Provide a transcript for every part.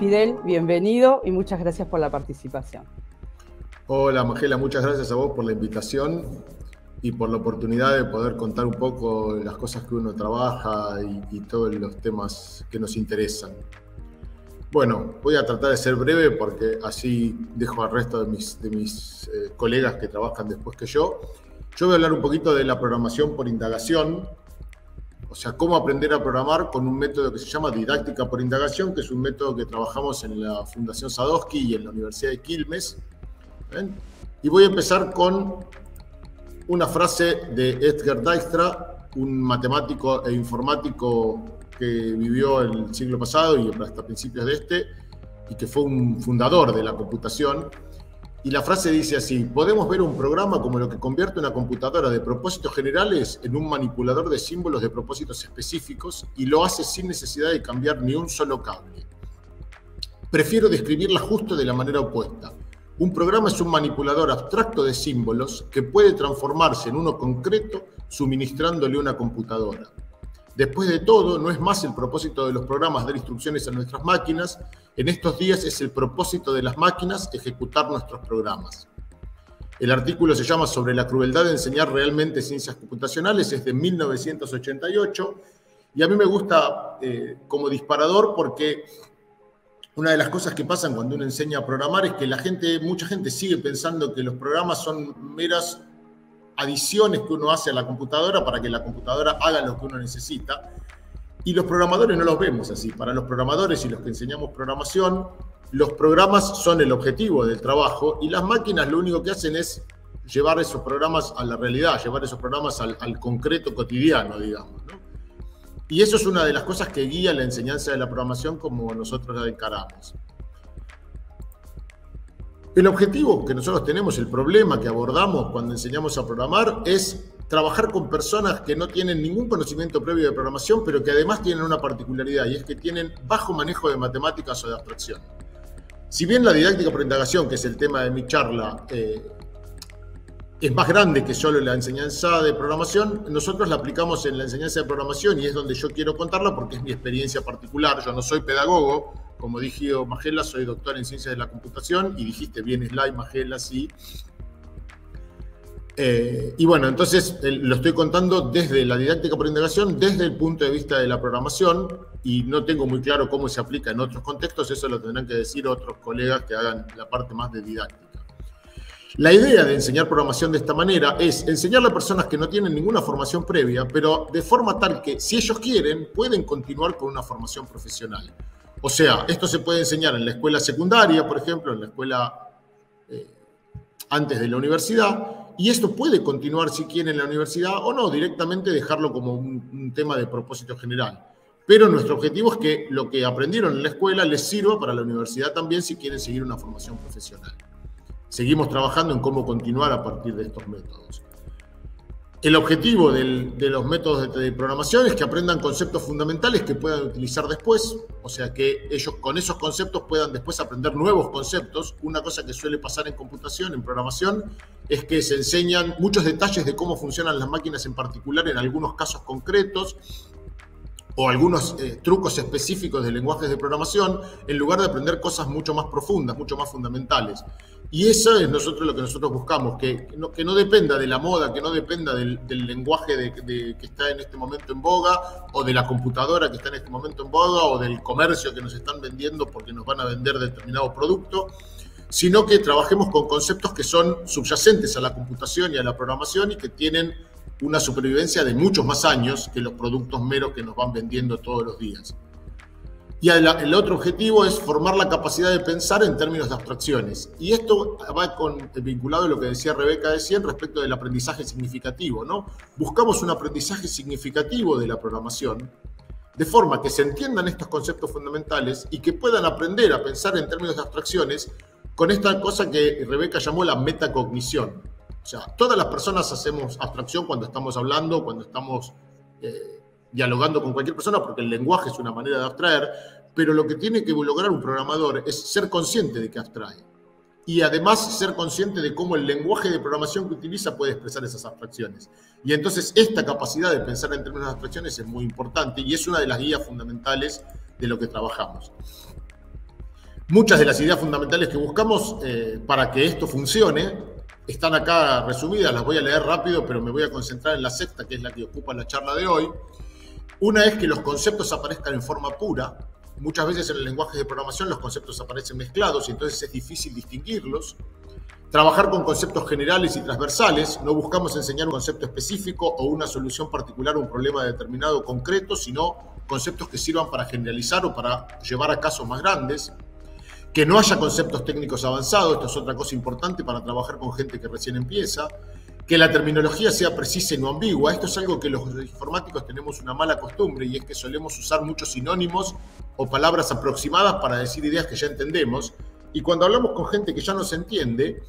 Fidel, bienvenido y muchas gracias por la participación. Hola Magela, muchas gracias a vos por la invitación y por la oportunidad de poder contar un poco las cosas que uno trabaja y todos los temas que nos interesan. Bueno, voy a tratar de ser breve porque así dejo al resto de mis colegas que trabajan después que yo. Yo voy a hablar un poquito de la programación por indagación, o sea, cómo aprender a programar con un método que se llama didáctica por indagación, que es un método que trabajamos en la Fundación Sadowski y en la Universidad de Quilmes. ¿Ven? Y voy a empezar con una frase de Edgar Dijkstra, un matemático e informático que vivió el siglo pasado y hasta principios de este, y que fue un fundador de la computación. Y la frase dice así: podemos ver un programa como lo que convierte una computadora de propósitos generales en un manipulador de símbolos de propósitos específicos, y lo hace sin necesidad de cambiar ni un solo cable. Prefiero describirla justo de la manera opuesta. Un programa es un manipulador abstracto de símbolos que puede transformarse en uno concreto suministrándole una computadora. Después de todo, no es más el propósito de los programas dar instrucciones a nuestras máquinas. En estos días es el propósito de las máquinas ejecutar nuestros programas. El artículo se llama Sobre la crueldad de enseñar realmente ciencias computacionales, es de 1988, y a mí me gusta como disparador porque una de las cosas que pasan cuando uno enseña a programar es que mucha gente sigue pensando que los programas son meras adiciones que uno hace a la computadora para que la computadora haga lo que uno necesita. Y los programadores no los vemos así. Para los programadores y los que enseñamos programación, los programas son el objetivo del trabajo y las máquinas lo único que hacen es llevar esos programas a la realidad, llevar esos programas al concreto cotidiano, digamos, ¿no? Y eso es una de las cosas que guía la enseñanza de la programación como nosotros la encaramos. El objetivo que nosotros tenemos, el problema que abordamos cuando enseñamos a programar es trabajar con personas que no tienen ningún conocimiento previo de programación, pero que además tienen una particularidad, y es que tienen bajo manejo de matemáticas o de abstracción. Si bien la didáctica por indagación, que es el tema de mi charla, es más grande que solo la enseñanza de programación, nosotros la aplicamos en la enseñanza de programación y es donde yo quiero contarla porque es mi experiencia particular. Yo no soy pedagogo, como dijo Magela, soy doctor en ciencias de la computación, y dijiste bien Slide, Magela, sí. Y bueno, entonces lo estoy contando desde la didáctica por indagación, desde el punto de vista de la programación, y no tengo muy claro cómo se aplica en otros contextos. Eso lo tendrán que decir otros colegas que hagan la parte más de didáctica. La idea de enseñar programación de esta manera es enseñarle a personas que no tienen ninguna formación previa, pero de forma tal que, si ellos quieren, pueden continuar con una formación profesional. O sea, esto se puede enseñar en la escuela secundaria, por ejemplo, en la escuela antes de la universidad, y esto puede continuar si quieren en la universidad o no, directamente dejarlo como un tema de propósito general. Pero nuestro objetivo es que lo que aprendieron en la escuela les sirva para la universidad también si quieren seguir una formación profesional. Seguimos trabajando en cómo continuar a partir de estos métodos. El objetivo de los métodos de programación es que aprendan conceptos fundamentales que puedan utilizar después, o sea, que ellos con esos conceptos puedan después aprender nuevos conceptos. Una cosa que suele pasar en computación, en programación, es que se enseñan muchos detalles de cómo funcionan las máquinas en particular en algunos casos concretos, o algunos trucos específicos de lenguajes de programación, en lugar de aprender cosas mucho más profundas, mucho más fundamentales. Y eso es lo que nosotros buscamos, que no dependa de la moda, que no dependa del lenguaje que está en este momento en boga, o de la computadora que está en este momento en boga, o del comercio que nos están vendiendo porque nos van a vender determinado producto, sino que trabajemos con conceptos que son subyacentes a la computación y a la programación y que tienen una supervivencia de muchos más años que los productos meros que nos van vendiendo todos los días. Y el otro objetivo es formar la capacidad de pensar en términos de abstracciones. Y esto va vinculado a lo que decía Rebeca respecto del aprendizaje significativo, ¿no? Buscamos un aprendizaje significativo de la programación, de forma que se entiendan estos conceptos fundamentales y que puedan aprender a pensar en términos de abstracciones con esta cosa que Rebeca llamó la metacognición. O sea, todas las personas hacemos abstracción cuando estamos hablando, cuando estamos dialogando con cualquier persona, porque el lenguaje es una manera de abstraer, pero lo que tiene que lograr un programador es ser consciente de que abstrae. Y además ser consciente de cómo el lenguaje de programación que utiliza puede expresar esas abstracciones. Y entonces esta capacidad de pensar en términos de abstracciones es muy importante y es una de las guías fundamentales de lo que trabajamos. Muchas de las ideas fundamentales que buscamos para que esto funcione están acá resumidas, las voy a leer rápido, pero me voy a concentrar en la sexta, que es la que ocupa la charla de hoy. Una es que los conceptos aparezcan en forma pura. Muchas veces en el lenguaje de programación los conceptos aparecen mezclados y entonces es difícil distinguirlos. Trabajar con conceptos generales y transversales. No buscamos enseñar un concepto específico o una solución particular a un problema determinado concreto, sino conceptos que sirvan para generalizar o para llevar a casos más grandes. Que no haya conceptos técnicos avanzados, esto es otra cosa importante para trabajar con gente que recién empieza. Que la terminología sea precisa y no ambigua. Esto es algo que los informáticos tenemos una mala costumbre y es que solemos usar muchos sinónimos o palabras aproximadas para decir ideas que ya entendemos. Y cuando hablamos con gente que ya no se entiende,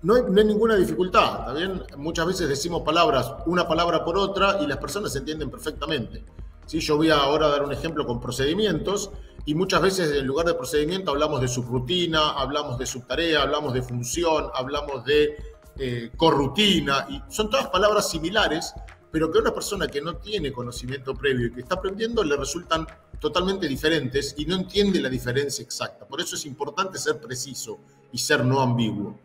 no hay ninguna dificultad, ¿está bien? Muchas veces decimos una palabra por otra y las personas se entienden perfectamente. ¿Sí? Yo voy ahora a dar un ejemplo con procedimientos y muchas veces en lugar de procedimiento hablamos de subrutina, hablamos de subtarea, hablamos de función, hablamos de corrutina, y son todas palabras similares, pero que a una persona que no tiene conocimiento previo y que está aprendiendo le resultan totalmente diferentes y no entiende la diferencia exacta. Por eso es importante ser preciso y ser no ambiguo.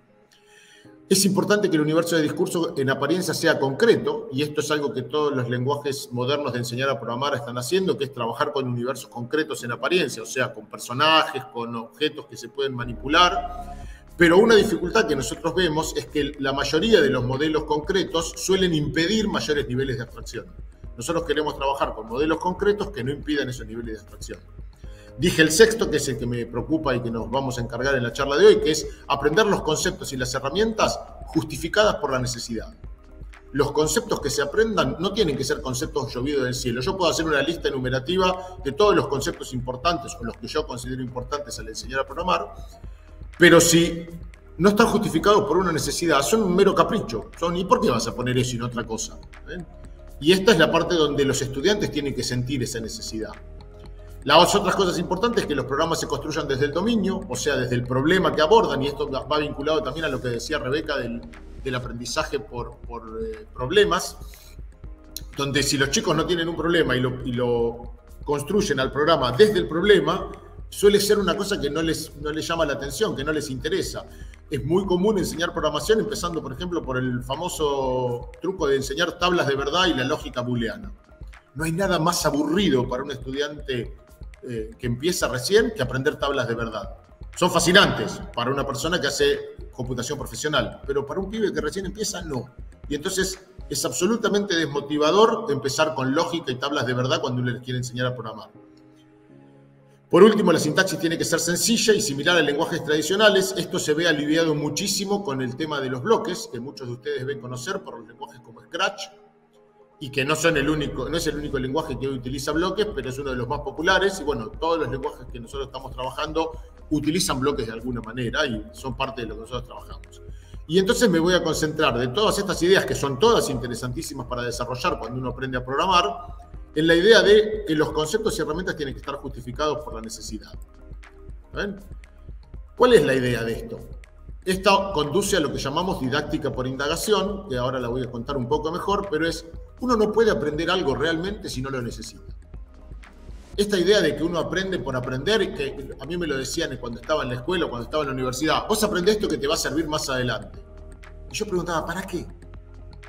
Es importante que el universo de discurso en apariencia sea concreto, y esto es algo que todos los lenguajes modernos de enseñar a programar están haciendo, que es trabajar con universos concretos en apariencia, o sea, con personajes, con objetos que se pueden manipular. Pero una dificultad que nosotros vemos es que la mayoría de los modelos concretos suelen impedir mayores niveles de abstracción. Nosotros queremos trabajar con modelos concretos que no impidan esos niveles de abstracción. Dije el sexto, que es el que me preocupa y que nos vamos a encargar en la charla de hoy, que es aprender los conceptos y las herramientas justificadas por la necesidad. Los conceptos que se aprendan no tienen que ser conceptos llovidos del cielo. Yo puedo hacer una lista enumerativa de todos los conceptos importantes o los que yo considero importantes al enseñar a programar, pero si no están justificados por una necesidad, son un mero capricho. ¿Y por qué vas a poner eso y no otra cosa? ¿Ven? Y esta es la parte donde los estudiantes tienen que sentir esa necesidad. Las otras cosas importantes es que los programas se construyan desde el dominio, o sea, desde el problema que abordan, y esto va vinculado también a lo que decía Rebeca del aprendizaje por problemas, donde si los chicos no tienen un problema y lo construyen al programa desde el problema, suele ser una cosa que no les llama la atención, que no les interesa. Es muy común enseñar programación empezando, por ejemplo, por el famoso truco de enseñar tablas de verdad y la lógica booleana. No hay nada más aburrido para un estudiante que empieza recién que aprender tablas de verdad. Son fascinantes para una persona que hace computación profesional, pero para un pibe que recién empieza, no. Y entonces es absolutamente desmotivador empezar con lógica y tablas de verdad cuando uno les quiere enseñar a programar. Por último, la sintaxis tiene que ser sencilla y similar a lenguajes tradicionales. Esto se ve aliviado muchísimo con el tema de los bloques, que muchos de ustedes deben conocer por los lenguajes como Scratch, y que no es el único lenguaje que hoy utiliza bloques, pero es uno de los más populares. Y bueno, todos los lenguajes que nosotros estamos trabajando utilizan bloques de alguna manera y son parte de lo que nosotros trabajamos. Y entonces me voy a concentrar de todas estas ideas, que son todas interesantísimas para desarrollar cuando uno aprende a programar, en la idea de que los conceptos y herramientas tienen que estar justificados por la necesidad. ¿Ven? ¿Cuál es la idea de esto? Esto conduce a lo que llamamos didáctica por indagación, que ahora la voy a contar un poco mejor, pero es, uno no puede aprender algo realmente si no lo necesita. Esta idea de que uno aprende por aprender, que a mí me lo decían cuando estaba en la escuela o cuando estaba en la universidad, vos aprendés esto que te va a servir más adelante. Y yo preguntaba, ¿para qué?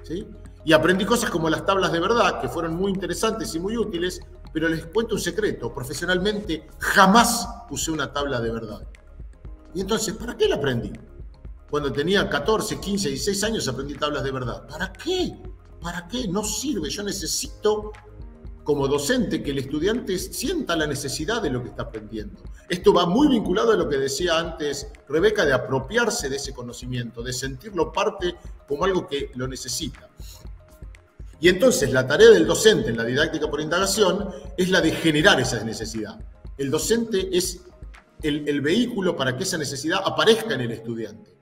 ¿Sí? Y aprendí cosas como las tablas de verdad, que fueron muy interesantes y muy útiles, pero les cuento un secreto, profesionalmente jamás usé una tabla de verdad. Y entonces, ¿para qué la aprendí? Cuando tenía 14, 15, 16 años aprendí tablas de verdad. ¿Para qué? ¿Para qué? No sirve. Yo necesito, como docente, que el estudiante sienta la necesidad de lo que está aprendiendo. Esto va muy vinculado a lo que decía antes Rebeca, de apropiarse de ese conocimiento, de sentirlo parte como algo que lo necesita. Y entonces la tarea del docente en la didáctica por indagación es la de generar esa necesidad. El docente es el vehículo para que esa necesidad aparezca en el estudiante.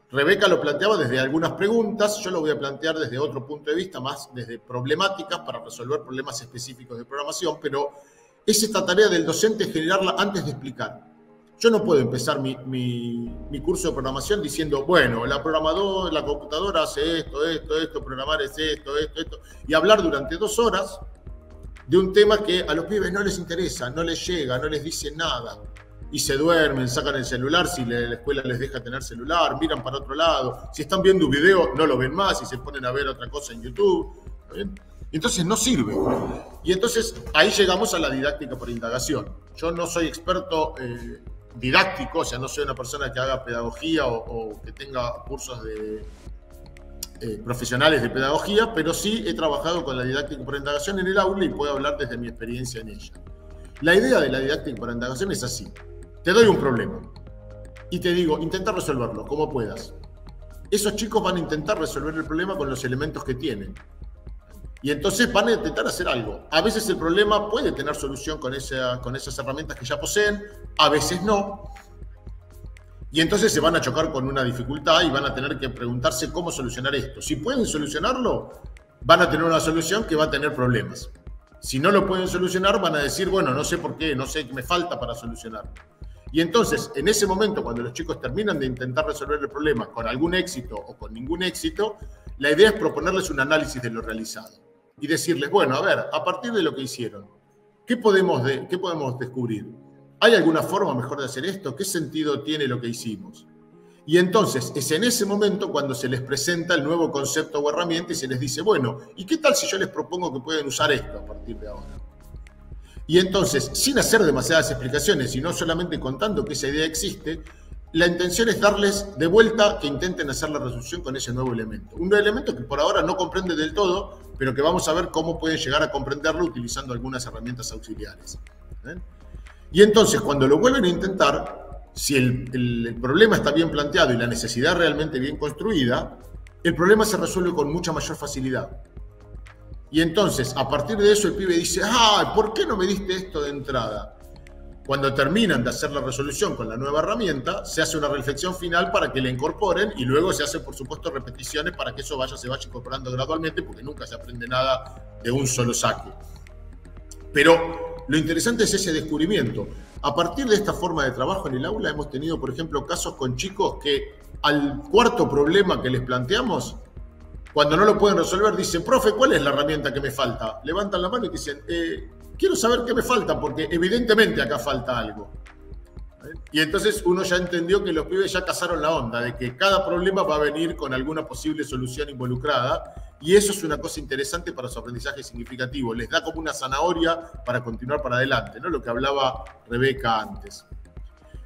Rebeca lo planteaba desde algunas preguntas, yo lo voy a plantear desde otro punto de vista, más desde problemáticas para resolver problemas específicos de programación, pero es esta tarea del docente generarla antes de explicar. Yo no puedo empezar mi curso de programación diciendo, bueno, la computadora hace esto, programar es esto, y hablar durante 2 horas de un tema que a los pibes no les interesa, no les llega, no les dice nada. y se duermen, sacan el celular, si la escuela les deja tener celular, miran para otro lado, si están viendo un video no lo ven más y se ponen a ver otra cosa en YouTube. ¿Está bien? Y entonces no sirve. Y entonces ahí llegamos a la didáctica por indagación. Yo no soy experto didáctico, o sea, no soy una persona que haga pedagogía o que tenga cursos de profesionales de pedagogía, pero sí he trabajado con la didáctica por indagación en el aula y puedo hablar desde mi experiencia en ella. La idea de la didáctica por indagación es así. Te doy un problema y te digo, intenta resolverlo como puedas. Esos chicos van a intentar resolver el problema con los elementos que tienen. Y entonces van a intentar hacer algo. A veces el problema puede tener solución con esas herramientas que ya poseen, a veces no. Y entonces se van a chocar con una dificultad y van a tener que preguntarse cómo solucionar esto. Si pueden solucionarlo, van a tener una solución que va a tener problemas. Si no lo pueden solucionar, van a decir, bueno, no sé por qué, no sé qué me falta para solucionarlo. Y entonces, en ese momento, cuando los chicos terminan de intentar resolver el problema con algún éxito o con ningún éxito, la idea es proponerles un análisis de lo realizado. Y decirles, bueno, a ver, a partir de lo que hicieron, ¿qué podemos descubrir? ¿Hay alguna forma mejor de hacer esto? ¿Qué sentido tiene lo que hicimos? Y entonces es en ese momento cuando se les presenta el nuevo concepto o herramienta y se les dice, bueno, ¿y qué tal si yo les propongo que pueden usar esto a partir de ahora? Y entonces, sin hacer demasiadas explicaciones y no solamente contando que esa idea existe, la intención es darles de vuelta que intenten hacer la resolución con ese nuevo elemento. Un nuevo elemento que por ahora no comprende del todo, pero que vamos a ver cómo pueden llegar a comprenderlo utilizando algunas herramientas auxiliares. Y entonces, cuando lo vuelven a intentar, si el problema está bien planteado y la necesidad realmente bien construida, el problema se resuelve con mucha mayor facilidad. Y entonces, a partir de eso, el pibe dice, ¿por qué no me diste esto de entrada? Cuando terminan de hacer la resolución con la nueva herramienta, se hace una reflexión final para que la incorporen y luego se hacen, por supuesto, repeticiones para que eso se vaya incorporando gradualmente, porque nunca se aprende nada de un solo saque. Pero lo interesante es ese descubrimiento. A partir de esta forma de trabajo en el aula hemos tenido, por ejemplo, casos con chicos que al cuarto problema que les planteamos, cuando no lo pueden resolver, dicen, profe, ¿cuál es la herramienta que me falta? Levantan la mano y dicen, quiero saber qué me falta, porque evidentemente acá falta algo. Y entonces uno ya entendió que los pibes ya cazaron la onda, de que cada problema va a venir con alguna posible solución involucrada, y eso es una cosa interesante para su aprendizaje significativo. Les da como una zanahoria para continuar para adelante, ¿no? Lo que hablaba Rebeca antes.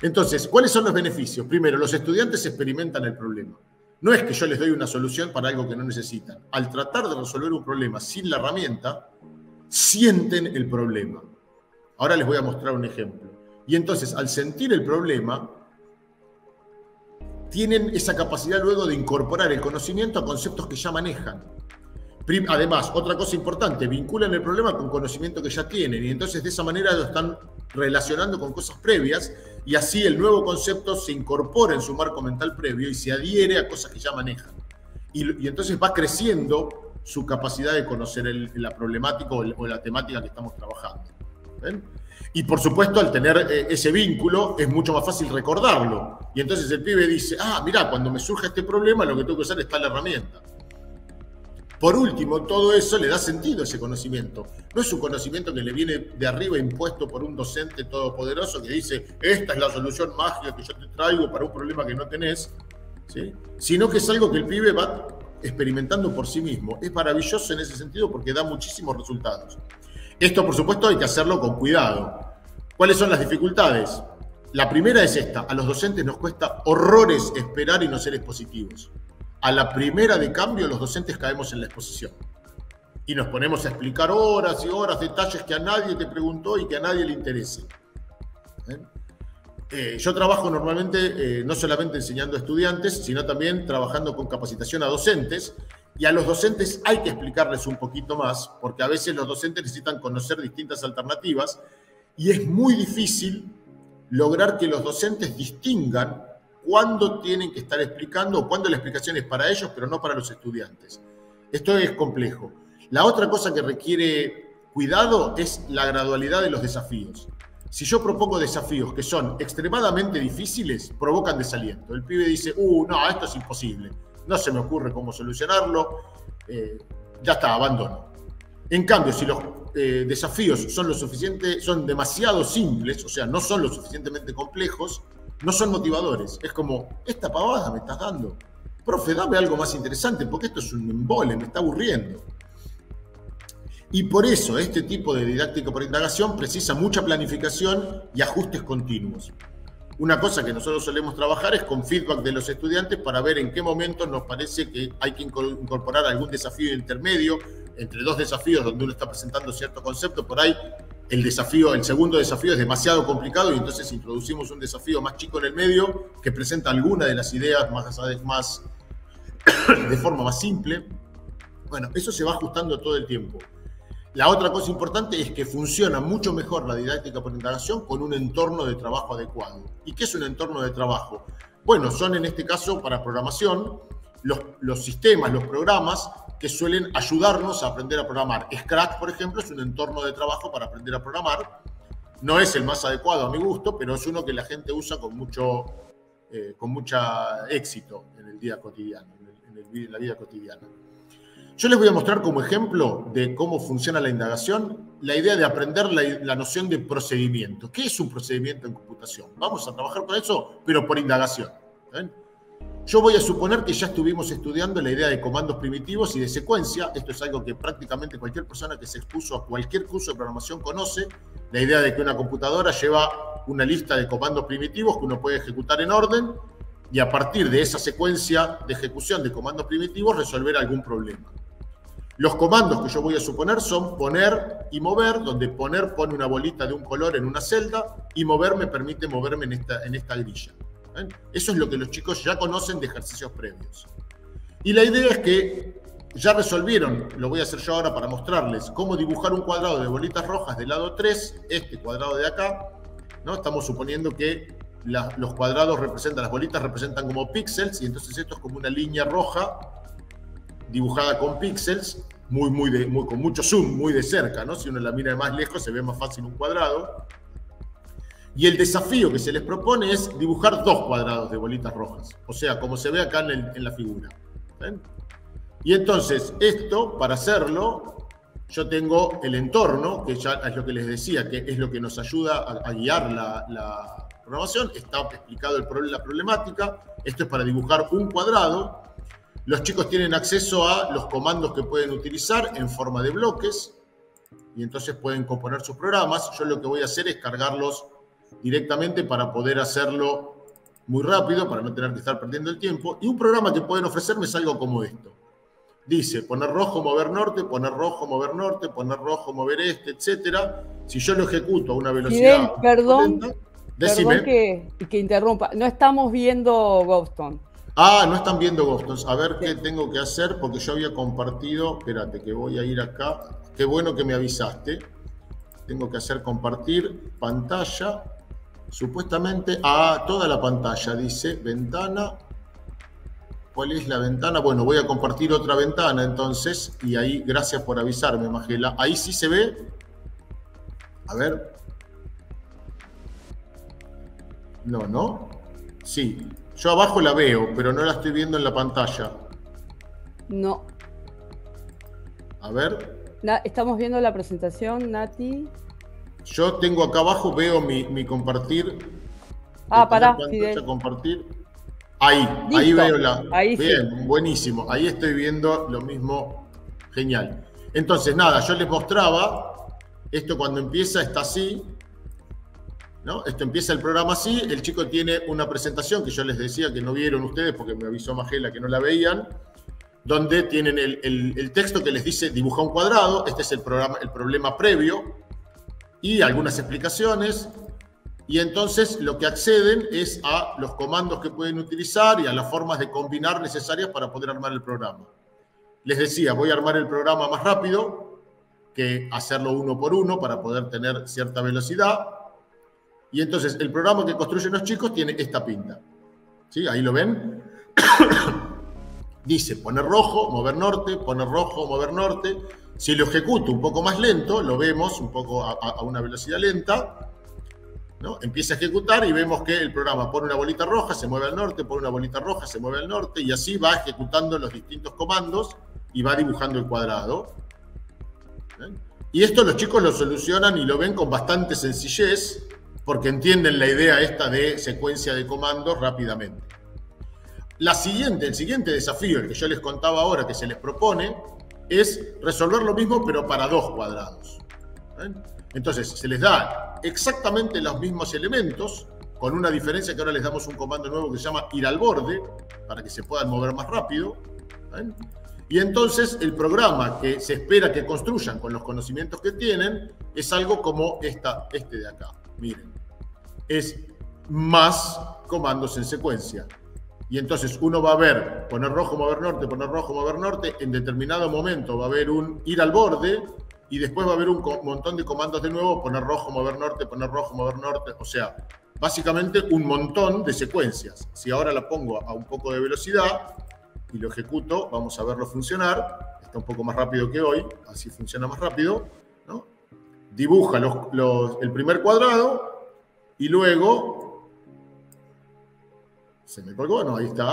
Entonces, ¿cuáles son los beneficios? Primero, los estudiantes experimentan el problema. No es que yo les doy una solución para algo que no necesitan. Al tratar de resolver un problema sin la herramienta, sienten el problema. Ahora les voy a mostrar un ejemplo. Y entonces, al sentir el problema, tienen esa capacidad luego de incorporar el conocimiento a conceptos que ya manejan. Además, otra cosa importante, vinculan el problema con conocimiento que ya tienen y entonces de esa manera lo están relacionando con cosas previas y así el nuevo concepto se incorpora en su marco mental previo y se adhiere a cosas que ya manejan. Y entonces va creciendo su capacidad de conocer la problemática o la temática que estamos trabajando. ¿Ven? Y por supuesto, al tener ese vínculo, es mucho más fácil recordarlo. Y entonces el pibe dice, mirá, cuando me surja este problema, lo que tengo que usar es tal herramienta. Por último, todo eso le da sentido a ese conocimiento. No es un conocimiento que le viene de arriba impuesto por un docente todopoderoso que dice, esta es la solución mágica que yo te traigo para un problema que no tenés, ¿sí? Sino que es algo que el pibe va experimentando por sí mismo. Es maravilloso en ese sentido porque da muchísimos resultados. Esto, por supuesto, hay que hacerlo con cuidado. ¿Cuáles son las dificultades? La primera es esta. A los docentes nos cuesta horrores esperar y no ser expositivos. A la primera de cambio, los docentes caemos en la exposición. Y nos ponemos a explicar horas y horas detalles que a nadie te preguntó y que a nadie le interesa. Yo trabajo normalmente no solamente enseñando a estudiantes, sino también trabajando con capacitación a docentes. Y a los docentes hay que explicarles un poquito más, porque a veces los docentes necesitan conocer distintas alternativas y es muy difícil lograr que los docentes distingan cuándo tienen que estar explicando o cuándo la explicación es para ellos, pero no para los estudiantes. Esto es complejo. La otra cosa que requiere cuidado es la gradualidad de los desafíos. Si yo propongo desafíos que son extremadamente difíciles, provocan desaliento. El pibe dice, no, esto es imposible. No se me ocurre cómo solucionarlo, ya está, abandono. En cambio, si los desafíos son demasiado simples, o sea, no son lo suficientemente complejos, no son motivadores. Es como, esta pavada me estás dando. Profe, dame algo más interesante, porque esto es un embole, me está aburriendo. Y por eso este tipo de didáctica por indagación precisa mucha planificación y ajustes continuos. Una cosa que nosotros solemos trabajar es con feedback de los estudiantes para ver en qué momento nos parece que hay que incorporar algún desafío intermedio, entre dos desafíos donde uno está presentando cierto concepto. Por ahí el segundo desafío es demasiado complicado y entonces introducimos un desafío más chico en el medio que presenta alguna de las ideas más de forma más simple. Bueno, eso se va ajustando todo el tiempo. La otra cosa importante es que funciona mucho mejor la didáctica por indagación con un entorno de trabajo adecuado. ¿Y qué es un entorno de trabajo? Bueno, son en este caso para programación los sistemas, los programas que suelen ayudarnos a aprender a programar. Scratch, por ejemplo, es un entorno de trabajo para aprender a programar. No es el más adecuado a mi gusto, pero es uno que la gente usa con mucho éxito en el día cotidiano, en la vida cotidiana. Yo les voy a mostrar como ejemplo de cómo funciona la indagación, la idea de aprender la noción de procedimiento. ¿Qué es un procedimiento en computación? Vamos a trabajar con eso, pero por indagación. ¿Ven? Yo voy a suponer que ya estuvimos estudiando la idea de comandos primitivos y de secuencia. Esto es algo que prácticamente cualquier persona que se expuso a cualquier curso de programación conoce. La idea de que una computadora lleva una lista de comandos primitivos que uno puede ejecutar en orden y a partir de esa secuencia de ejecución de comandos primitivos resolver algún problema. Los comandos que yo voy a suponer son poner y mover, donde poner pone una bolita de un color en una celda y mover me permite moverme en esta grilla. ¿Ven? Eso es lo que los chicos ya conocen de ejercicios previos. Y la idea es que ya resolvieron, lo voy a hacer yo ahora para mostrarles, cómo dibujar un cuadrado de bolitas rojas del lado 3, este cuadrado de acá, ¿no? Estamos suponiendo que los cuadrados las bolitas representan como píxeles y entonces esto es como una línea roja dibujada con píxeles, con mucho zoom, muy de cerca, ¿no? Si uno la mira de más lejos se ve más fácil un cuadrado. Y el desafío que se les propone es dibujar dos cuadrados de bolitas rojas, o sea, como se ve acá en la figura. ¿Ven? Y entonces esto, para hacerlo, yo tengo el entorno, que ya es lo que les decía, que es lo que nos ayuda a guiar la programación. Está explicado la problemática. Esto es para dibujar un cuadrado. Los chicos tienen acceso a los comandos que pueden utilizar en forma de bloques y entonces pueden componer sus programas. Yo lo que voy a hacer es cargarlos directamente para poder hacerlo muy rápido, para no tener que estar perdiendo el tiempo. Y un programa que pueden ofrecerme es algo como esto. Dice, poner rojo, mover norte, poner rojo, mover norte, poner rojo, mover este, etc. Si yo lo ejecuto a una velocidad... Perdón, lenta, decime. Perdón que interrumpa. No estamos viendo Ghoston. Ah, no están viendo Ghoston. A ver qué tengo que hacer, porque yo había compartido... Espérate, que voy a ir acá. Qué bueno que me avisaste. Tengo que hacer compartir pantalla. Supuestamente a toda la pantalla. Dice ventana. ¿Cuál es la ventana? Bueno, voy a compartir otra ventana entonces. Y ahí, gracias por avisarme, Magela. Ahí sí se ve. A ver. No. Sí. Yo abajo la veo, pero no la estoy viendo en la pantalla. No. A ver. Estamos viendo la presentación, Nati. Yo tengo acá abajo, veo mi compartir. Pará, Fidel. Compartir. Ahí veo la... Ahí bien, sí. Buenísimo. Ahí estoy viendo lo mismo. Genial. Entonces, nada, yo les mostraba, esto cuando empieza está así, ¿no? Esto empieza el programa así, el chico tiene una presentación que yo les decía que no vieron ustedes porque me avisó Magela que no la veían, donde tienen el texto que les dice dibuja un cuadrado, este es el problema previo, y algunas explicaciones, y entonces lo que acceden es a los comandos que pueden utilizar y a las formas de combinar necesarias para poder armar el programa. Les decía, voy a armar el programa más rápido que hacerlo uno por uno para poder tener cierta velocidad. Y entonces el programa que construyen los chicos tiene esta pinta. ¿Sí? Ahí lo ven. Dice poner rojo, mover norte, poner rojo, mover norte. Si lo ejecuto un poco más lento, lo vemos un poco a una velocidad lenta, ¿no? Empieza a ejecutar y vemos que el programa pone una bolita roja, se mueve al norte, pone una bolita roja, se mueve al norte, y así va ejecutando los distintos comandos y va dibujando el cuadrado. ¿Ven? Y esto los chicos lo solucionan y lo ven con bastante sencillez porque entienden la idea esta de secuencia de comandos rápidamente. El siguiente desafío, el que yo les contaba ahora que se les propone, es resolver lo mismo pero para 2 cuadrados. Entonces se les da exactamente los mismos elementos, con una diferencia que ahora les damos un comando nuevo que se llama ir al borde, para que se puedan mover más rápido. Y entonces el programa que se espera que construyan con los conocimientos que tienen es algo como este de acá. Miren, es más comandos en secuencia. Y entonces uno va a ver poner rojo, mover norte, poner rojo, mover norte. En determinado momento va a haber un ir al borde y después va a haber un montón de comandos de nuevo, poner rojo, mover norte, poner rojo, mover norte. O sea, básicamente un montón de secuencias. Si ahora la pongo a un poco de velocidad y lo ejecuto, vamos a verlo funcionar. Está un poco más rápido que hoy, así funciona más rápido, ¿no? Dibuja el primer cuadrado y luego, se me colgó, no, ahí está,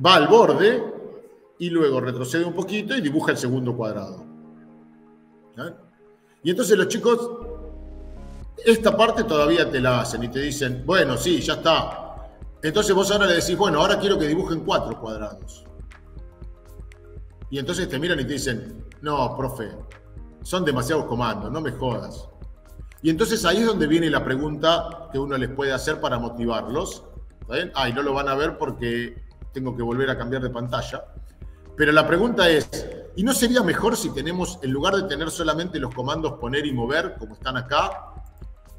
va al borde y luego retrocede un poquito y dibuja el segundo cuadrado. Y entonces los chicos, esta parte todavía te la hacen y te dicen, bueno, sí, ya está. Entonces vos ahora le decís, bueno, ahora quiero que dibujen 4 cuadrados. Y entonces te miran y te dicen, no, profe, son demasiados comandos, no me jodas. Y entonces ahí es donde viene la pregunta que uno les puede hacer para motivarlos. ¿Ven? Y no lo van a ver porque tengo que volver a cambiar de pantalla. Pero la pregunta es, ¿y no sería mejor si tenemos, en lugar de tener solamente los comandos poner y mover, como están acá,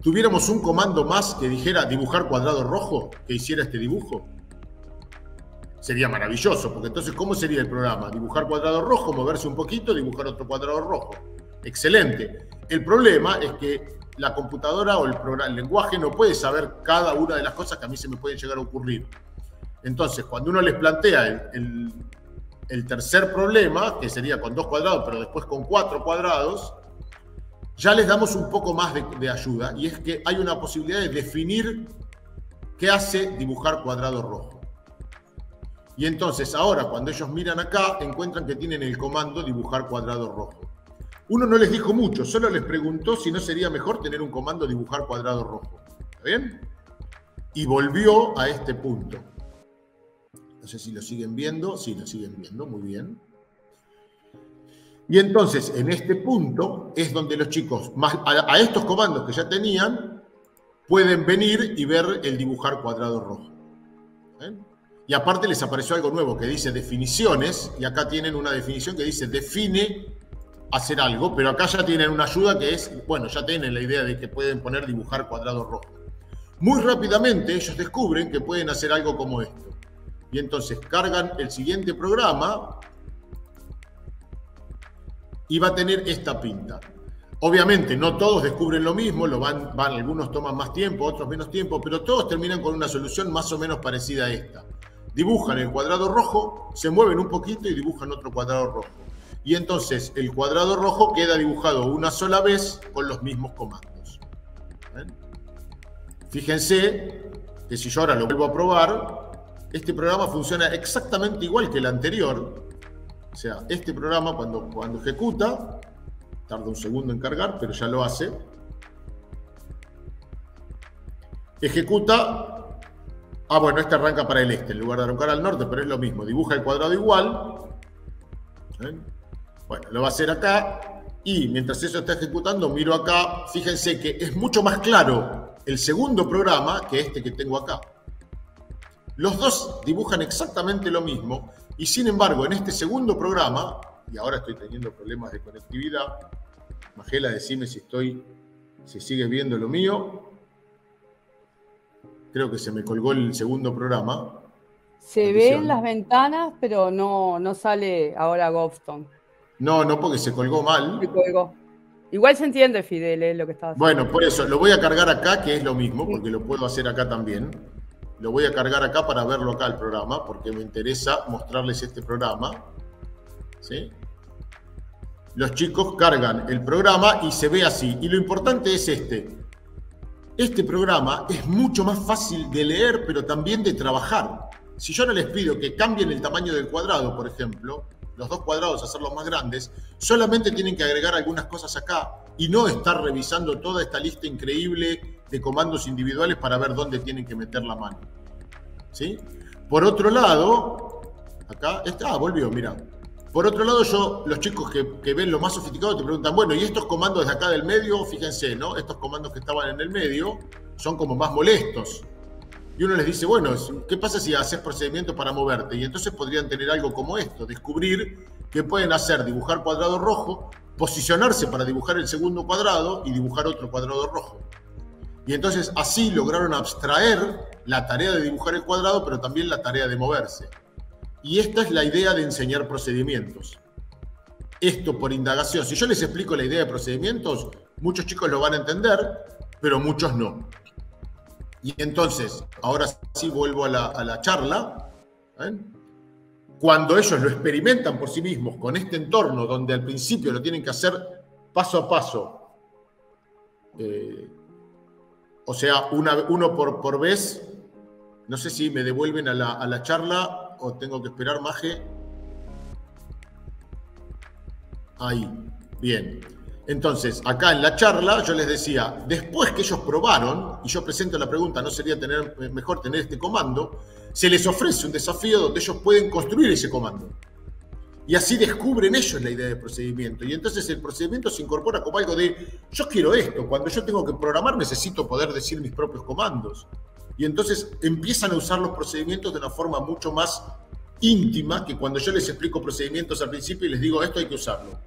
tuviéramos un comando más que dijera dibujar cuadrado rojo, que hiciera este dibujo? Sería maravilloso, porque entonces, ¿cómo sería el programa? Dibujar cuadrado rojo, moverse un poquito, dibujar otro cuadrado rojo. Excelente. El problema es que la computadora o el lenguaje no puede saber cada una de las cosas que a mí se me pueden llegar a ocurrir. Entonces, cuando uno les plantea el tercer problema, que sería con 2 cuadrados, pero después con 4 cuadrados, ya les damos un poco más de ayuda, y es que hay una posibilidad de definir qué hace dibujar cuadrado rojo. Y entonces ahora cuando ellos miran acá, encuentran que tienen el comando dibujar cuadrado rojo. Uno no les dijo mucho, solo les preguntó si no sería mejor tener un comando dibujar cuadrado rojo. ¿Está bien? Y volvió a este punto. No sé si lo siguen viendo. Sí, lo siguen viendo, muy bien. Y entonces, en este punto, es donde los chicos, a estos comandos que ya tenían, pueden venir y ver el dibujar cuadrado rojo. Y aparte les apareció algo nuevo que dice definiciones, y acá tienen una definición que dice define hacer algo, pero acá ya tienen una ayuda que es, bueno, ya tienen la idea de que pueden poner dibujar cuadrado rojo. Muy rápidamente ellos descubren que pueden hacer algo como esto. Y entonces cargan el siguiente programa y va a tener esta pinta. Obviamente no todos descubren lo mismo, algunos toman más tiempo, otros menos tiempo, pero todos terminan con una solución más o menos parecida a esta. Dibujan el cuadrado rojo, se mueven un poquito y dibujan otro cuadrado rojo. Y entonces el cuadrado rojo queda dibujado una sola vez con los mismos comandos. ¿Ven? Fíjense que si yo ahora lo vuelvo a probar, este programa funciona exactamente igual que el anterior. O sea, este programa cuando ejecuta, tarda un segundo en cargar, pero ya lo hace. Ejecuta. Bueno, este arranca para el este, en lugar de arrancar al norte, pero es lo mismo. Dibuja el cuadrado igual. ¿Ven? Bueno, lo va a hacer acá. Y mientras eso está ejecutando, miro acá. Fíjense que es mucho más claro el segundo programa que este que tengo acá. Los dos dibujan exactamente lo mismo. Y sin embargo, en este segundo programa, y ahora estoy teniendo problemas de conectividad, Magela, decime si sigue viendo lo mío. Creo que se me colgó el segundo programa. Se ven las ventanas, pero no sale ahora Govston. No, porque se colgó mal. Se colgó. Igual se entiende, Fidel, lo que estaba haciendo. Bueno, por eso, lo voy a cargar acá, que es lo mismo, porque lo puedo hacer acá también. Lo voy a cargar acá para verlo acá el programa, porque me interesa mostrarles este programa. ¿Sí? Los chicos cargan el programa y se ve así. Y lo importante es este programa es mucho más fácil de leer, pero también de trabajar. Si yo no les pido que cambien el tamaño del cuadrado, por ejemplo, los dos cuadrados, hacerlos más grandes, solamente tienen que agregar algunas cosas acá y no estar revisando toda esta lista increíble de comandos individuales para ver dónde tienen que meter la mano. ¿Sí? Por otro lado, acá está, volvió, mira. Por otro lado, los chicos que ven lo más sofisticado te preguntan, bueno, ¿y estos comandos de acá del medio? Fíjense, ¿no? Estos comandos que estaban en el medio son como más molestos. Y uno les dice, bueno, ¿qué pasa si haces procedimientos para moverte? Y entonces podrían tener algo como esto, descubrir que pueden hacer dibujar cuadrado rojo, posicionarse para dibujar el segundo cuadrado y dibujar otro cuadrado rojo. Y entonces así lograron abstraer la tarea de dibujar el cuadrado, pero también la tarea de moverse. Y esta es la idea de enseñar procedimientos. Esto por indagación. Si yo les explico la idea de procedimientos, muchos chicos lo van a entender, pero muchos no. Y entonces, ahora sí vuelvo a la charla. ¿Ven? Cuando ellos lo experimentan por sí mismos con este entorno donde al principio lo tienen que hacer paso a paso, o sea, uno por vez, no sé si me devuelven a la charla o tengo que esperar, Maje. Ahí, bien. Entonces, acá en la charla yo les decía, después que ellos probaron, y yo presento la pregunta, ¿no sería mejor tener este comando? Se les ofrece un desafío donde ellos pueden construir ese comando. Y así descubren ellos la idea de procedimiento. Y entonces el procedimiento se incorpora como algo de, yo quiero esto, cuando yo tengo que programar necesito poder decir mis propios comandos. Y entonces empiezan a usar los procedimientos de una forma mucho más íntima que cuando yo les explico procedimientos al principio y les digo, esto hay que usarlo.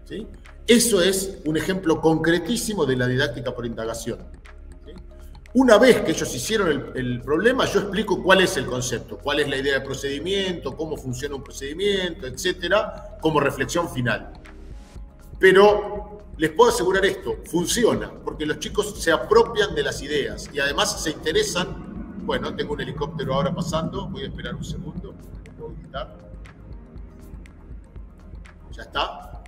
¿Sí? Eso es un ejemplo concretísimo de la didáctica por indagación. ¿Sí? Una vez que ellos hicieron el problema, yo explico cuál es el concepto, cuál es la idea de procedimiento, cómo funciona un procedimiento, etcétera, como reflexión final. Pero les puedo asegurar esto, funciona, porque los chicos se apropian de las ideas y además se interesan. Bueno, tengo un helicóptero ahora pasando, voy a esperar un segundo, puedo quitar. ¿Ya está?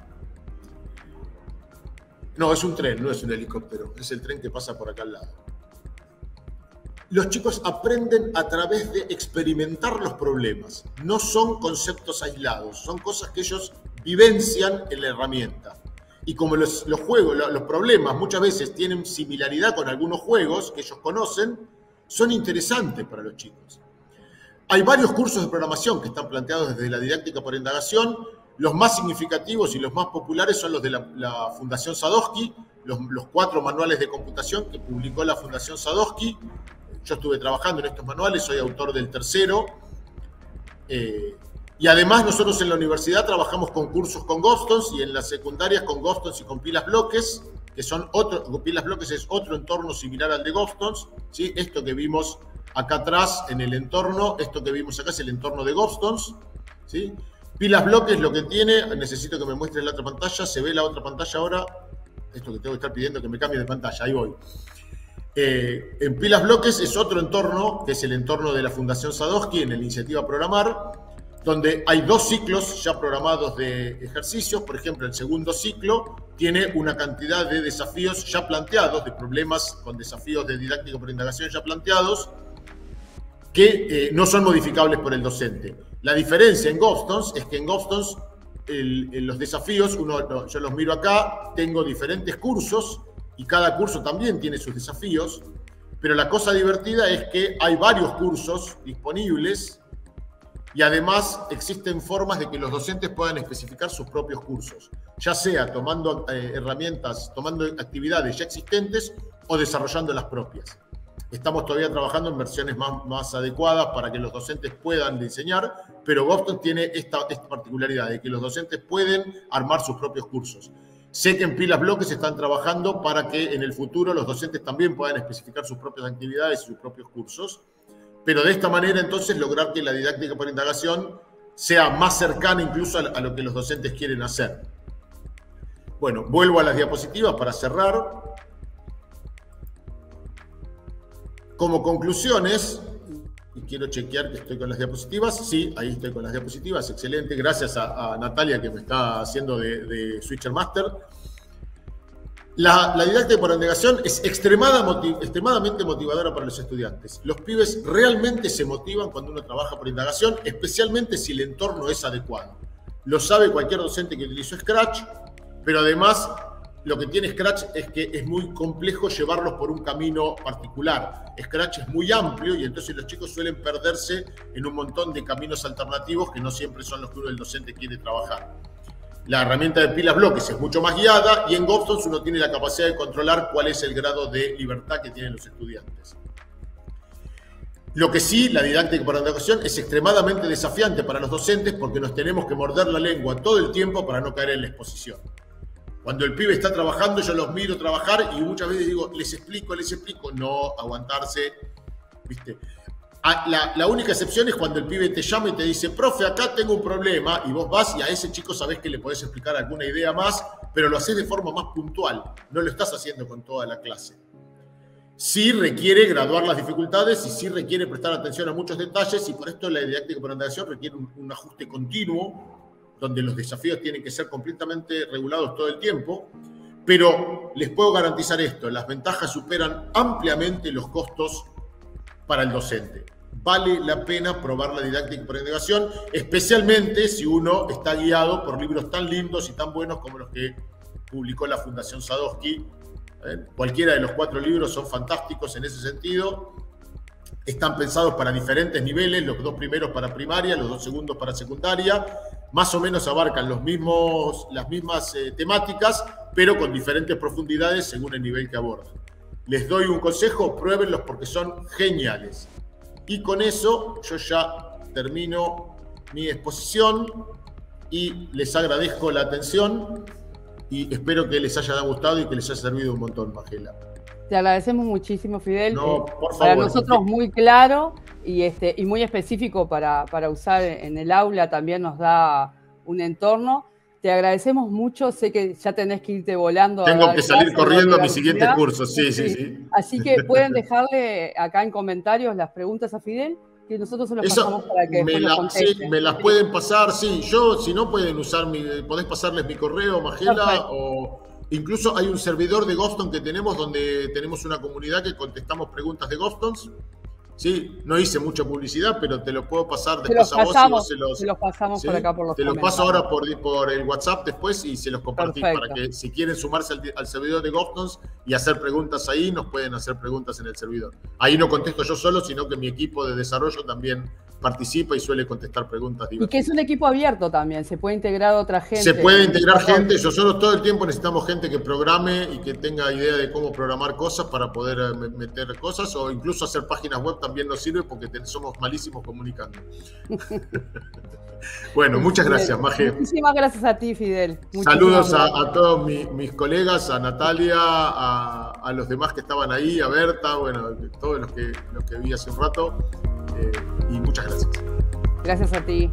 No, es un tren, no es un helicóptero, es el tren que pasa por acá al lado. Los chicos aprenden a través de experimentar los problemas, no son conceptos aislados, son cosas que ellos vivencian en la herramienta. Y como los juegos, los problemas muchas veces tienen similaridad con algunos juegos que ellos conocen, son interesantes para los chicos. Hay varios cursos de programación que están planteados desde la didáctica por indagación. Los más significativos y los más populares son los de la Fundación Sadowski, los 4 manuales de computación que publicó la Fundación Sadowski. Yo estuve trabajando en estos manuales, soy autor del tercero. Y además nosotros en la universidad trabajamos con cursos con Godstones y en las secundarias con Godstones y con pilas bloques, que son pilas bloques es otro entorno similar al de Godstones, ¿sí? Esto que vimos acá atrás en el entorno, esto que vimos acá es el entorno de Godstones, ¿sí? Pilas bloques lo que tiene, necesito que me muestre la otra pantalla, se ve la otra pantalla ahora, esto que tengo que estar pidiendo que me cambie de pantalla, ahí voy. En pilas bloques es otro entorno, que es el entorno de la Fundación Sadowski en la iniciativa Programar, donde hay 2 ciclos ya programados de ejercicios. Por ejemplo, el segundo ciclo tiene una cantidad de desafíos ya planteados, de problemas con desafíos de didáctica por indagación ya planteados, que no son modificables por el docente. La diferencia en Godstones es que en Godstones los desafíos, yo los miro acá, tengo diferentes cursos y cada curso también tiene sus desafíos, pero la cosa divertida es que hay varios cursos disponibles y además existen formas de que los docentes puedan especificar sus propios cursos, ya sea tomando herramientas, tomando actividades ya existentes o desarrollando las propias. Estamos todavía trabajando en versiones más adecuadas para que los docentes puedan diseñar, pero Godstones tiene esta particularidad de que los docentes pueden armar sus propios cursos. Sé que en pilas bloques están trabajando para que en el futuro los docentes también puedan especificar sus propias actividades y sus propios cursos, pero de esta manera entonces lograr que la didáctica por indagación sea más cercana incluso a lo que los docentes quieren hacer. Bueno, vuelvo a las diapositivas para cerrar. Como conclusiones, y quiero chequear que estoy con las diapositivas. Sí, ahí estoy con las diapositivas, excelente. Gracias a Natalia que me está haciendo de Switcher Master. La didáctica por indagación es extremadamente motivadora para los estudiantes. Los pibes realmente se motivan cuando uno trabaja por indagación, especialmente si el entorno es adecuado. Lo sabe cualquier docente que utilizó Scratch, pero además lo que tiene Scratch es que es muy complejo llevarlos por un camino particular. Scratch es muy amplio y entonces los chicos suelen perderse en un montón de caminos alternativos que no siempre son los que el docente quiere trabajar. La herramienta de pilas bloques es mucho más guiada y en GovStone uno tiene la capacidad de controlar cuál es el grado de libertad que tienen los estudiantes. Lo que sí, la didáctica por educación es extremadamente desafiante para los docentes porque nos tenemos que morder la lengua todo el tiempo para no caer en la exposición. Cuando el pibe está trabajando, yo los miro trabajar y muchas veces digo, les explico, no aguantarse, ¿viste? La única excepción es cuando el pibe te llama y te dice, profe, acá tengo un problema, y vos vas y a ese chico sabés que le podés explicar alguna idea más, pero lo haces de forma más puntual, no lo estás haciendo con toda la clase. Sí requiere graduar las dificultades y sí requiere prestar atención a muchos detalles y por esto la didáctica por orientación requiere un ajuste continuo donde los desafíos tienen que ser completamente regulados todo el tiempo, pero les puedo garantizar esto, las ventajas superan ampliamente los costos para el docente. Vale la pena probar la didáctica por indagación, especialmente si uno está guiado por libros tan lindos y tan buenos como los que publicó la Fundación Sadowski. Cualquiera de los 4 libros son fantásticos en ese sentido. Están pensados para diferentes niveles, los 2 primeros para primaria, los 2 segundos para secundaria. Más o menos abarcan las mismas temáticas, pero con diferentes profundidades según el nivel que abordan. Les doy un consejo, pruébenlos porque son geniales. Y con eso yo ya termino mi exposición y les agradezco la atención y espero que les haya gustado y que les haya servido un montón, Magela. Te agradecemos muchísimo, Fidel. No, por favor. Para nosotros muy claro y muy específico para usar en el aula, también nos da un entorno. Te agradecemos mucho, sé que ya tenés que irte volando. Tengo que salir corriendo a mi siguiente curso, sí. Así que pueden dejarle acá en comentarios las preguntas a Fidel, que nosotros se los pasamos para que después los contesten. Sí, me las pueden pasar, sí. Yo, si no, pueden usar podés pasarles mi correo, Magela, perfecto. O incluso hay un servidor de GovStone que tenemos donde tenemos una comunidad que contestamos preguntas de GovStone. Sí, no hice mucha publicidad, pero te lo puedo pasar después a vos. Se los pasamos ¿sí? Por acá por los Te los paso ahora por el WhatsApp después y se los compartís. Perfecto. Para que si quieren sumarse al servidor de GovStone y hacer preguntas ahí, nos pueden hacer preguntas en el servidor. Ahí no contesto yo solo, sino que mi equipo de desarrollo también participa y suele contestar preguntas diversas. Y que es un equipo abierto también, se puede integrar otra gente. Se puede integrar gente, nosotros todo el tiempo necesitamos gente que programe y que tenga idea de cómo programar cosas para poder meter cosas o incluso hacer páginas web también nos sirve porque somos malísimos comunicando. Bueno, muchas gracias, Maje. Muchísimas gracias a ti, Fidel. Saludos a todos mis colegas, a Natalia, a los demás que estaban ahí, a Berta, bueno, todos los que vi hace un rato. Y muchas gracias. Gracias a ti.